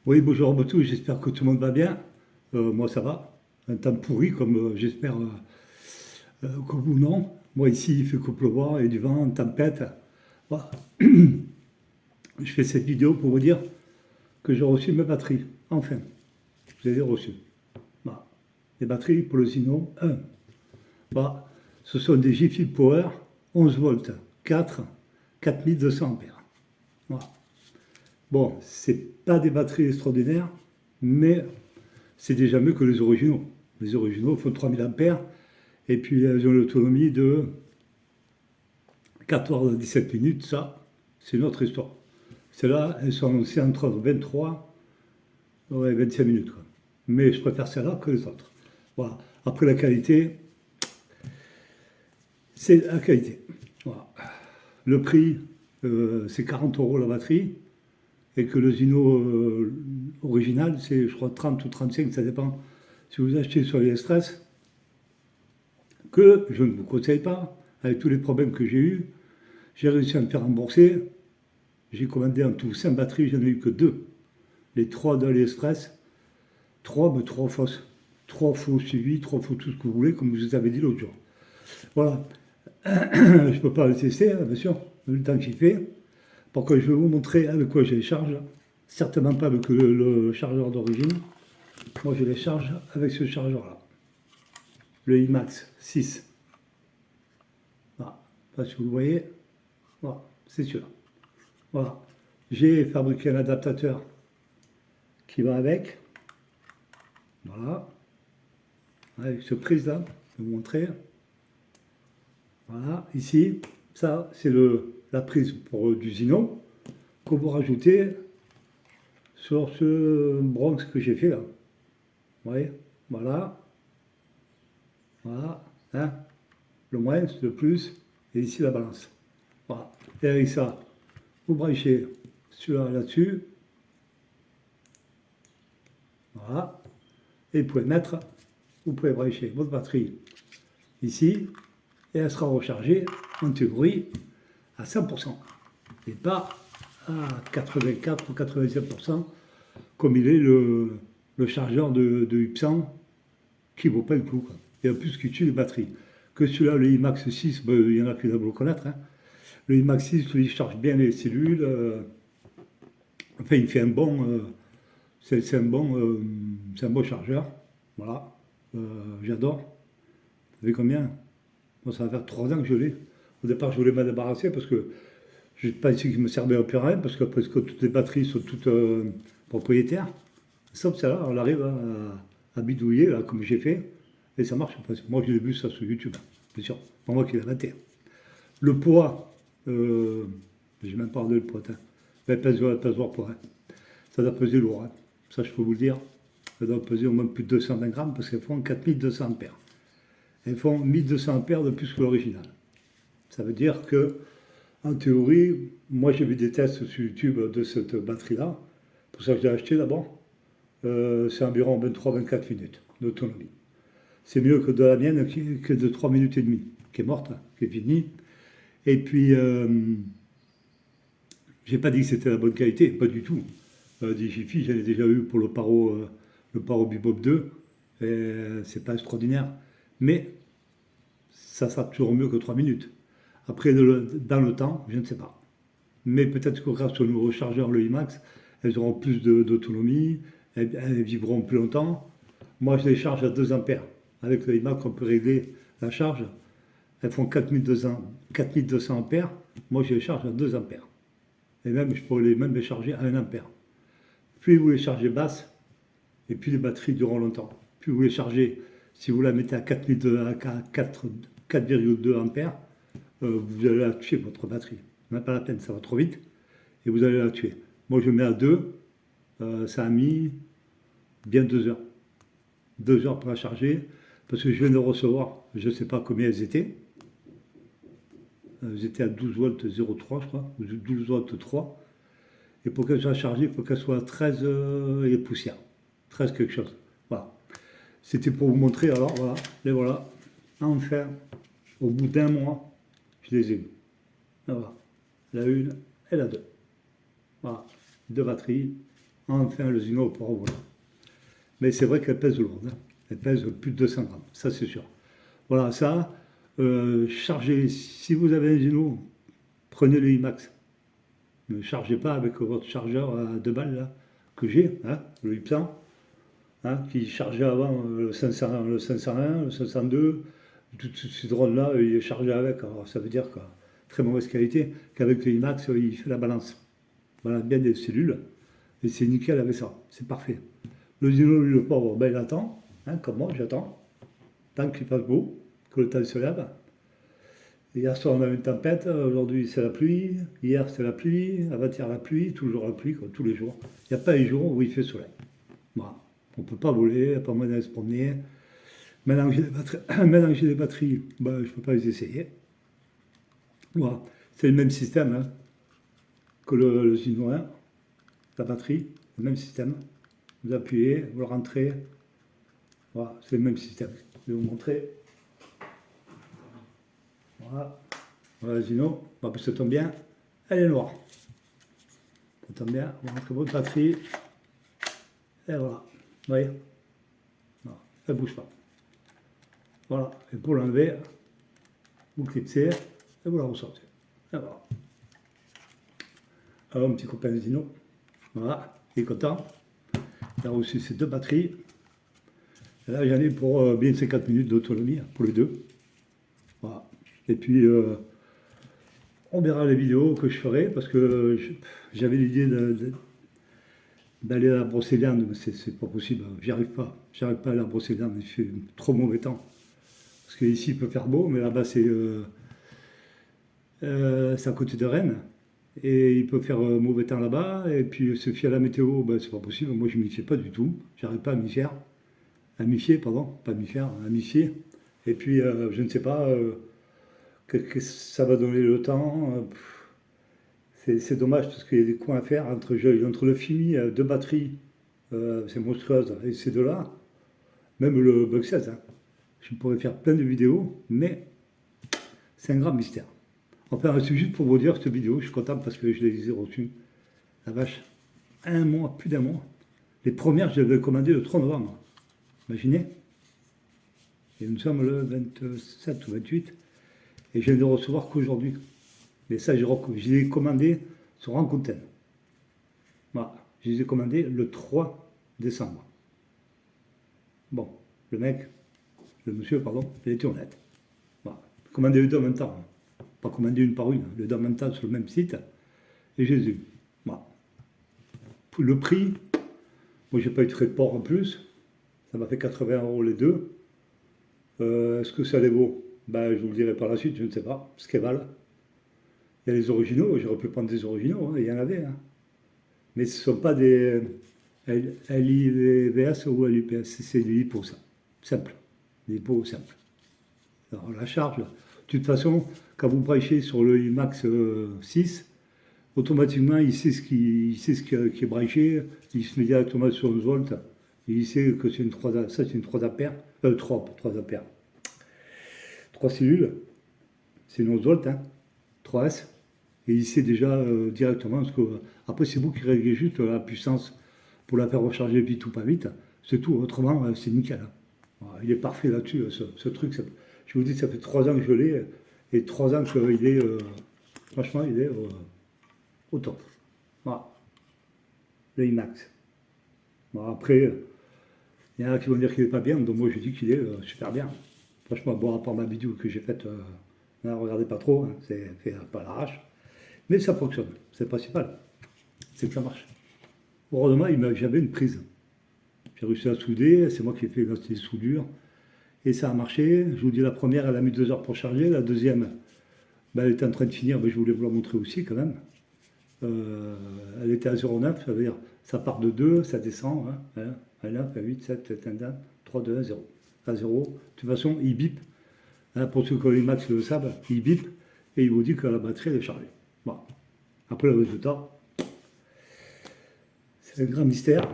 Oui, bonjour à tous, j'espère que tout le monde va bien. Moi, ça va. Un temps pourri, comme j'espère que vous, non. Moi, ici, il fait que pleuvoir et du vent, une tempête. Voilà. Je fais cette vidéo pour vous dire que j'ai reçu mes batteries. Enfin, je les ai reçues. Voilà. Les batteries pour le Zino 1. Voilà. Ce sont des Jiffy Power 11 volts, 4, 4200 ampères. Voilà. Bon, c'est pas des batteries extraordinaires, mais c'est déjà mieux que les originaux. Les originaux font 3000 ampères et puis elles ont l'autonomie de 14 à 17 minutes. Ça, c'est une autre histoire. Celles-là, elles sont aussi entre 23 et 25 minutes, quoi. Mais je préfère celles-là que les autres. Voilà. Après, la qualité, c'est la qualité. Voilà. Le prix, c'est 40 € la batterie. Et que le Zino original, c'est je crois 30 ou 35, ça dépend si vous achetez sur AliExpress, que je ne vous conseille pas, avec tous les problèmes que j'ai eus. J'ai réussi à me faire rembourser. J'ai commandé en tout 5 batteries, j'en ai eu que 2. Les 3 d'AliExpress, 3, mais 3 fausses. 3 faux suivis, 3 faux tout ce que vous voulez, comme je vous avais dit l'autre jour. Voilà. Je ne peux pas le tester, hein, bien sûr, vu le temps qu'il fait. Par contre, je vais vous montrer avec quoi je les charge. Certainement pas avec le chargeur d'origine. Moi, je les charge avec ce chargeur-là. Le IMAX 6. Voilà. Pas si vous le voyez. Voilà, c'est sûr. Voilà. J'ai fabriqué un adaptateur qui va avec. Voilà. Avec ce prise-là, je vais vous montrer. Voilà, ici, ça, c'est la prise pour du Zino que vous rajoutez sur ce bronze que j'ai fait là. Vous voyez, voilà, voilà, hein, le moins, le plus, et ici la balance. Voilà. Et avec ça, vous branchez celui-là là-dessus. Voilà. Et vous pouvez brancher votre batterie ici, et elle sera rechargée en théorie à 100%, et pas à 84 ou 87%, comme il est le chargeur de Ipsan, qui ne vaut pas le coup, quoi. Et en plus, qui tue les batteries. Que celui-là, le IMAX 6, ben, il y en a qui doivent le connaître, hein. Le IMAX 6, lui, il charge bien les cellules. Enfin, il fait un bon. C'est un bon chargeur. Voilà. J'adore. Vous savez combien? Moi, ça va faire 3 ans que je l'ai. Au départ, je voulais m'en débarrasser parce que je pensais qu'il me servait à plus rien, parce que presque toutes les batteries sont toutes propriétaires. Sauf celle-là, on arrive à bidouiller, là, comme j'ai fait, et ça marche. Enfin, moi, je l'ai vu ça sur YouTube, bien sûr. Pas moi qui l'ai inventé. Le poids, j'ai même pas regardé le poids, hein. Ben, pesoir poids, hein. Ça doit peser lourd, hein. Ça, je peux vous le dire. Ça doit peser au moins plus de 220 grammes, parce qu'elles font 4200 ampères. Elles font 1200 ampères de plus que l'original. Ça veut dire que, en théorie, moi j'ai vu des tests sur YouTube de cette batterie-là. Pour ça que je l'ai acheté d'abord. C'est environ 23-24 minutes d'autonomie. C'est mieux que de la mienne qui est de 3 minutes et demie, qui est morte, hein, qui est finie. Et puis, j'ai pas dit que c'était la bonne qualité, pas du tout. Des Jiffy, j'en ai déjà eu pour le Paro Bebop 2. C'est pas extraordinaire. Mais ça sera toujours mieux que 3 minutes. Après, dans le temps, je ne sais pas. Mais peut-être que grâce au nouveau chargeur, le IMAX, elles auront plus d'autonomie, elles vivront plus longtemps. Moi, je les charge à 2 ampères. Avec le IMAX, on peut régler la charge. Elles font 4200 ampères. Moi, je les charge à 2 ampères. Et même, je pourrais même les charger à 1 ampère. Plus vous les chargez basses, et puis les batteries dureront longtemps. Plus vous les chargez, si vous la mettez à 4,2 ampères, vous allez la tuer, votre batterie. Même pas la peine, ça va trop vite, et vous allez la tuer. Moi, je mets à 2, ça a mis bien 2 heures. 2 heures pour la charger, parce que je viens de recevoir, je ne sais pas combien elles étaient. Elles étaient à 12 volts 0,3, je crois, ou 12 volts 3. Et pour qu'elle soit chargée, il faut qu'elle soit à 13 et poussières. 13 quelque chose. Voilà. C'était pour vous montrer, alors voilà, les voilà. Enfin, au bout d'un mois, je les ai vus. Voilà. La une et la deux. Voilà. 2 batteries. enfin le Zino pourra voler. Mais c'est vrai qu'elle pèse lourde, hein. Elle pèse plus de 200 grammes, ça c'est sûr. Voilà, ça, chargez, si vous avez un Zino, prenez le IMAX. Ne chargez pas avec votre chargeur à 2 balles là, que j'ai, hein, le Ipsan, hein, qui chargeait avant le 500, le 501, le 502, tous ces drones-là, il est chargé avec. Alors ça veut dire que très mauvaise qualité, qu'avec le IMAX, il fait la balance. Voilà, bien des cellules, et c'est nickel avec ça, c'est parfait. Le Zino, lui, le pauvre, ben, il attend, hein, comme moi, j'attends, tant qu'il fasse beau, que le temps se lève. Hier soir, on a eu une tempête, aujourd'hui, c'est la pluie, hier, c'est la pluie, avant-hier, la pluie, toujours la pluie, quoi, tous les jours. Il n'y a pas un jour où il fait soleil. Voilà. On ne peut pas voler, il n'y a pas moyen de se promener. Maintenant que j'ai des batteries, maintenant que j'ai des batteries, ben, je ne peux pas les essayer. Voilà. C'est le même système, hein, que le Zino 1, la batterie, le même système. Vous appuyez, vous le rentrez. Voilà, c'est le même système. Je vais vous montrer. Voilà. Voilà, Zino. Bah, ça tombe bien. Elle est noire. Ça tombe bien. Vous rentrez votre batterie. Et voilà. Vous voyez, voilà. Elle ne bouge pas. Voilà. Et pour l'enlever, vous clipsez et vous la ressortez. Et voilà. Alors, mon petit copain Zino. Voilà. Il est content. Il a reçu ces 2 batteries. Et là, j'en ai pour bien 50 minutes d'autonomie pour les 2. Voilà. Et puis, on verra les vidéos que je ferai parce que j'avais l'idée d'aller à la Brocéliande, mais c'est pas possible. J'arrive pas à la Brocéliande, il fait trop mauvais temps. Parce qu'ici, il peut faire beau, mais là-bas, c'est à côté de Rennes. Et il peut faire mauvais temps là-bas. Et puis, se fier à la météo, ben, c'est pas possible. Moi, je m'y fie pas du tout. J'arrive pas à m'y faire. À m'y fier, pardon. Pas m'y faire, à m'y fier. Et puis, je ne sais pas que ça va donner le temps. C'est dommage parce qu'il y a des coins à faire entre le FIMI, 2 batteries, c'est monstrueuse, et ces 2-là, même le Bug 16, hein. Je pourrais faire plein de vidéos, mais c'est un grand mystère. Enfin, c'est juste pour vous dire cette vidéo, je suis content parce que je les ai reçues. La vache, un mois, plus d'un mois. Les premières, je les avais commandées le 3 novembre. Imaginez. Et nous sommes le 27 ou 28, et je viens de les recevoir qu'aujourd'hui. Mais ça, je les ai commandés sur Rakuten. Voilà, je les ai commandés le 3 décembre. Bon, le monsieur, pardon, il était honnête. Voilà, commandé les deux en même temps. Pas commandé une par une, les deux en même temps sur le même site. Et je les ai eus. Voilà. Le prix, moi j'ai pas eu de frais de port en plus. Ça m'a fait 80 € les deux. Est-ce que ça les vaut? Ben, je vous le dirai par la suite, je ne sais pas ce qu'elles valent. Il y a les originaux, j'aurais pu prendre des originaux, hein, il y en avait. Hein. Mais ce ne sont pas des LIVS ou LUPS, c'est des LiPo, ça. Simple. Des LiPo simple. Alors la charge, de toute façon, quand vous branchez sur le IMAX 6, automatiquement, il sait ce qui est branché, il se met directement sur 11 volts, et il sait que c'est une 3, ça c'est une 3 ampères, 3 ampères. 3 cellules, c'est une 11 volts, hein, 3S. Et il sait déjà directement, parce que après c'est vous qui réglez juste la puissance pour la faire recharger vite ou pas vite, c'est tout, autrement c'est nickel. Hein. Voilà, il est parfait là-dessus, ce truc, je vous dis, ça fait 3 ans que je l'ai, et 3 ans qu'il est, franchement, il est au top. Voilà, le IMAX. Bon, après, il y en a qui vont dire qu'il n'est pas bien, donc moi je dis qu'il est super bien. Franchement, bon, à part ma vidéo que j'ai faite, regardez pas trop, hein, c'est fait pas à l'arrache. Mais ça fonctionne, c'est le principal, c'est que ça marche. Heureusement, j'avais une prise. J'ai réussi à souder, c'est moi qui ai fait les soudures, et ça a marché. Je vous dis, la première, elle a mis 2 heures pour charger, la deuxième, ben, elle était en train de finir, mais je voulais vous la montrer aussi quand même. Elle était à 0,9, ça veut dire, ça part de 2, ça descend, hein, 9, 8, 7, 7, 1, 3, 2, 1, 0. À 0, de toute façon, il bip. Hein, pour ceux qui ont les max le savent, il bip, et il vous dit que la batterie elle est chargée. Bon. Après le résultat, c'est un grand mystère.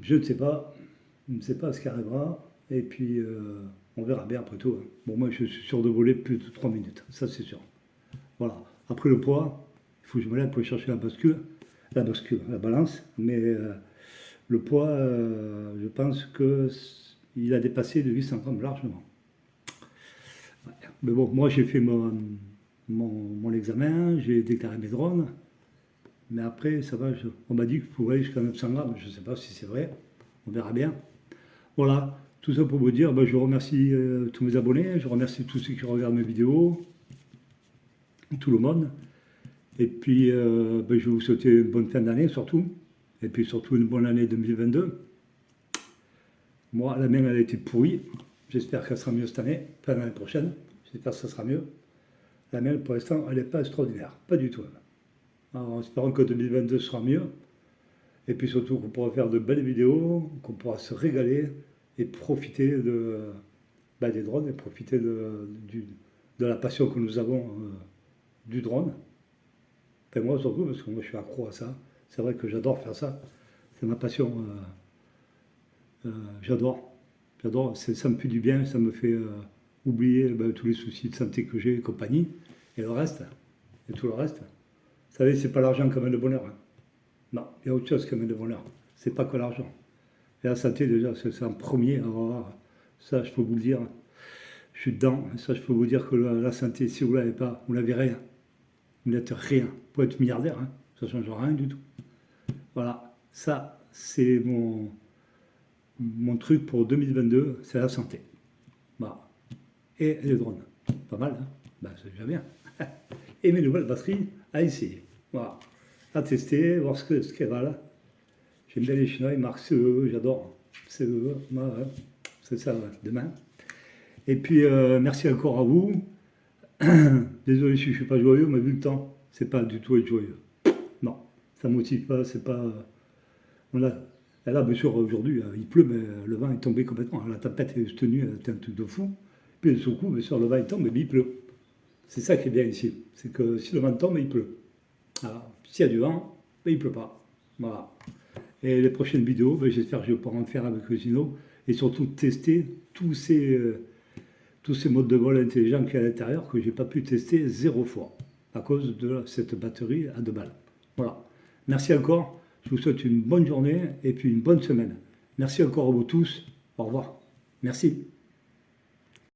Je ne sais pas. Je ne sais pas ce qui arrivera. Et puis, on verra bien après tout. Hein. Bon, moi, je suis sûr de voler plus de 3 minutes. Ça, c'est sûr. Voilà. Après le poids, il faut que je me lève pour chercher la balance. Mais Le poids, je pense qu'il a dépassé de 800 grammes largement. Ouais. Mais bon, moi j'ai fait mon examen, j'ai déclaré mes drones, mais après, ça va, on m'a dit que je pouvais aller jusqu'à 900 grammes, je ne sais pas si c'est vrai, on verra bien. Voilà, tout ça pour vous dire, je remercie tous mes abonnés, je remercie tous ceux qui regardent mes vidéos, tout le monde. Et puis, je vais vous souhaiter une bonne fin d'année surtout, et puis surtout une bonne année 2022. Moi, la mienne, elle a été pourrie. J'espère qu'elle sera mieux cette année, pas l'année prochaine. J'espère que ça sera mieux. La mienne, pour l'instant, elle n'est pas extraordinaire, pas du tout. Alors, espérons que 2022 sera mieux. Et puis surtout qu'on pourra faire de belles vidéos, qu'on pourra se régaler et profiter des drones et profiter de la passion que nous avons du drone. Et moi surtout, parce que moi je suis accro à ça. C'est vrai que j'adore faire ça. C'est ma passion. J'adore. J'adore. Ça me fait du bien, ça me fait oublier tous les soucis de santé que j'ai et compagnie. Et le reste, et tout le reste. Vous savez, c'est pas l'argent qui amène le bonheur. Hein. Non, il y a autre chose qui amène le bonheur. C'est pas que l'argent. Et la santé, déjà, c'est en premier. Alors, ça, je peux vous le dire. Je suis dedans. Ça, je peux vous dire que la santé, si vous ne l'avez pas, vous n'avez rien. Vous n'êtes rien. Vous pouvez être milliardaire, hein. Ça ne change rien du tout. Voilà. Ça, c'est mon truc pour 2022, c'est la santé. Voilà. Et les drones. Pas mal, hein. C'est déjà bien. Et mes nouvelles batteries à essayer. Voilà. À tester, voir ce qu'elles valent. J'aime bien les Chinois, ils marquent CE, j'adore. CE, c'est ça, demain. Et puis, merci encore à vous. Désolé si je ne suis pas joyeux, mais vu le temps, c'est pas du tout être joyeux. Non, ça ne motive pas, c'est pas... Voilà. Et là, bien sûr, aujourd'hui, il pleut, mais le vent est tombé complètement. La tempête est tenue, c'est un truc de fou. Puis, de ce coup, bien sûr, le vent il tombe, mais il pleut. C'est ça qui est bien ici. C'est que si le vent tombe, il pleut. Alors, s'il y a du vent, il ne pleut pas. Voilà. Et les prochaines vidéos, j'espère que je vais pouvoir en faire avec Zino et surtout tester tous ces modes de vol intelligents qu'il y a à l'intérieur que je n'ai pas pu tester 0 fois à cause de cette batterie à 2 balles. Voilà. Merci encore. Je vous souhaite une bonne journée et puis une bonne semaine. Merci encore à vous tous. Au revoir. Merci.